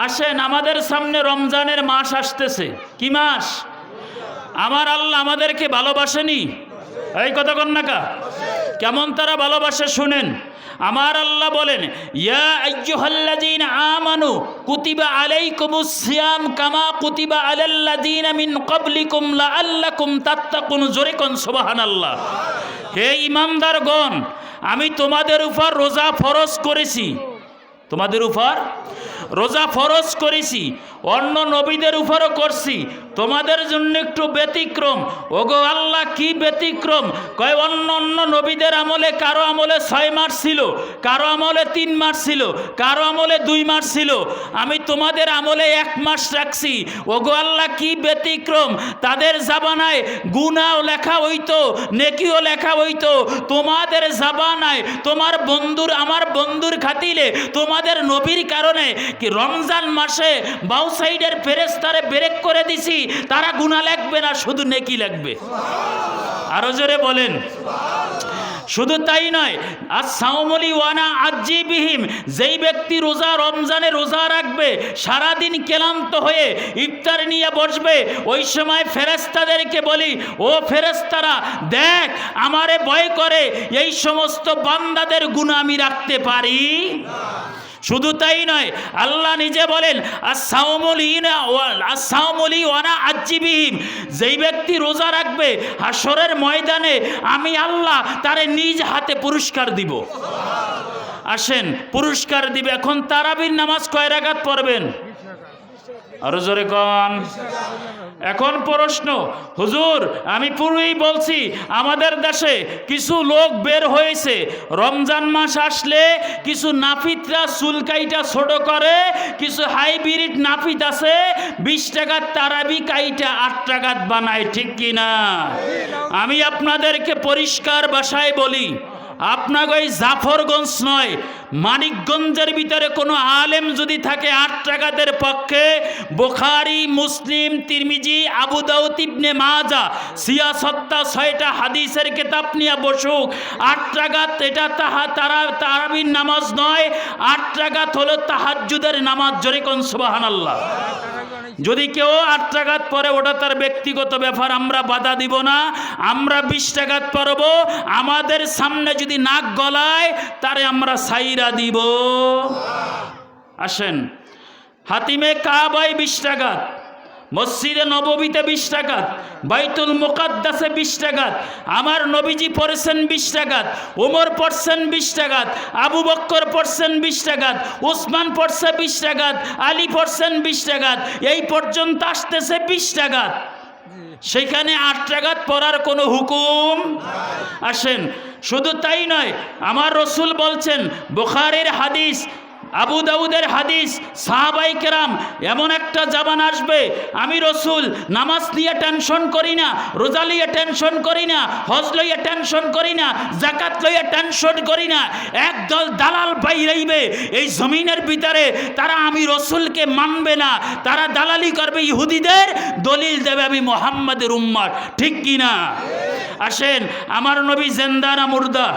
আসেন, আমাদের সামনে রমজানের মাস আসতেছে। কি মাস? আমার আল্লাহ আমাদেরকে ভালোবাসেনি? এই কথা কন না কা? কেমন তারা ভালোবাসে শুনেন। আমার আল্লাহ বলেন, ইয়া আইয়ুহাল্লাযীনা আমানু কুতিবা আলাইকুমুস সিয়াম কামা কুতিবা আলাল্লাযীনা মিন ক্বাবলিকুম লাআল্লাকুম তাত্তাকুন। জোরে কোন সুবহানাল্লাহ। হে ঈমানদারগণ, আমি তোমাদের উপর রোজা ফরজ করেছি। তোমাদের উপর রোজা ফরজ করেছি, অন্য নবীদের উপরও করছি, তোমাদের জন্য একটু ব্যতিক্রম। ওগো আল্লাহ, কি ব্যতিক্রম? কয় অন্য নবীদের আমলে কারো আমলে 6 মাস ছিল, কারো আমলে 3 মাস ছিল, কারো আমলে 2 মাস ছিল, আমি তোমাদের আমলে 1 মাস রাখছি। ওগো আল্লাহ, কি ব্যতিক্রম! তাদের জাবানায় গুনাহও লেখা হইতো, নেকিও লেখা হইতো, তোমাদের জাবানায় তোমার বন্ধুর আমার বন্ধুর খাতিলে তোমাদের নবীর কারণে কি রমজান মাসে বাউ সাইডের ফেরেশতারে ব্রেক করে দিছি, তারা গুনাহ লিখবে না, শুধু নেকি লিখবে। আরো জোরে বলেন। শুধু তাই নয়, আস-সাওমুলি ওয়ানা আজিবিহিম, যেই ব্যক্তি রোজা রমজানে রোজা রাখবে, সারাদিন ক্লান্ত হয়ে ইফতার নিয়ে বসবে, ওই সময় ফেরেশতাদেরকে বলি, ও ফেরেশতারা, দেখ আমারে ভয় করে এই সমস্ত বান্দাদের গুনাহ আমি রাখতে পারি। শুধু তাই নয়, আল্লাহ নিজে বলেন, আস-সাওমুলি ওয়ানা আজিবিহিম, যেই ব্যক্তি রোজা রাখবে হাসরের ময়দানে আমি আল্লাহ তারে নিজ হাতে পুরস্কার দিব। আসেন, পুরস্কার দিবে। এখন তারাবির নামাজ কয় রাকাত পড়বেন? আরো জোরে কন। এখন প্রশ্ন, হুজুর আমি পূর্বেই বলছি, আমাদের দেশে কিছু লোক বের হয়েছে, রমজান মাস আসলে কিছু নাপিতরা চুলকাইটা ছোট করে, কিছু হাইব্রিড নাপিত আছে 20 টাকার তারাবি কাইটা 8 টাকাত বানায়, ঠিক কিনা? আমি আপনাদেরকে পরিষ্কার ভাষায় বলি, আপনাকে ওই জাফরগঞ্জ নয়, মানিকগঞ্জের ভিতরে কোনো আলেম যদি থাকে 8 টাকাতের পক্ষে, বুখারী, মুসলিম, তিরমিজি, আবু দাউদ, ইবনে মাজাহ, সিয়াসত্তা 6টা হাদিসের কিতাব নিয়ে বসুক, 8 টাকাত এটা তারাবির নামাজ নয়, 8 টাকাত হলো তাহাজ্জুদের নামাজ। জোরে কোন সুবহানাল্লাহ। যদি কেউ 8 টাকাত পরে, ওটা তার ব্যক্তিগত ব্যাপার, আমরা বাধা দিব না। আমরা 20 টাকাত পড়ব, আমাদের সামনে যদি নাক গলায় তারে আমরা সাইরা দিব। আসেন, হাতিমে কাবায় 20 টাকাত, মসজিদে নববীতে 20 টাকাত, বাইতুল মুকাদ্দাসে 20 টাকাত, আমার নবীজি পড়েছেন 20 টাকাত, ওমর পড়ছেন 20 টাকাত, আবু বকর পড়ছেন 20 টাকাত, উসমান পড়ছে 20 টাকাত, আলী পড়ছেন 20 টাকাত, এই পর্যন্ত আসতেছে 20 টাকাত। সেখানে 8 টাকাত পড়ার কোনো হুকুম? আসেন, শুধু তাই নয়, আমার রসুল বলছেন, বুখারীর হাদিস, আবু দাউদের হাদিস, সাহাবায়ে কেরাম, এমন একটা জামান আসবে, আমি রসুল নামাজ নিয়ে টেনশন করি না, রোজা নিয়ে টেনশন করি না, হজ লইয়া টেনশন করি না, যাকাত লইয়া টেনশন করি না, একদল দালাল বাইরাইবে এই জমিনের ভিতরে, তারা আমি রসুলকে মানবে না, তারা দালালি করবে ইহুদিদের, দলিল দেবে আমি মুহাম্মাদের উম্মত, ঠিক কিনা? আসেন, আমার নবী জিন্দা না মুর্দা?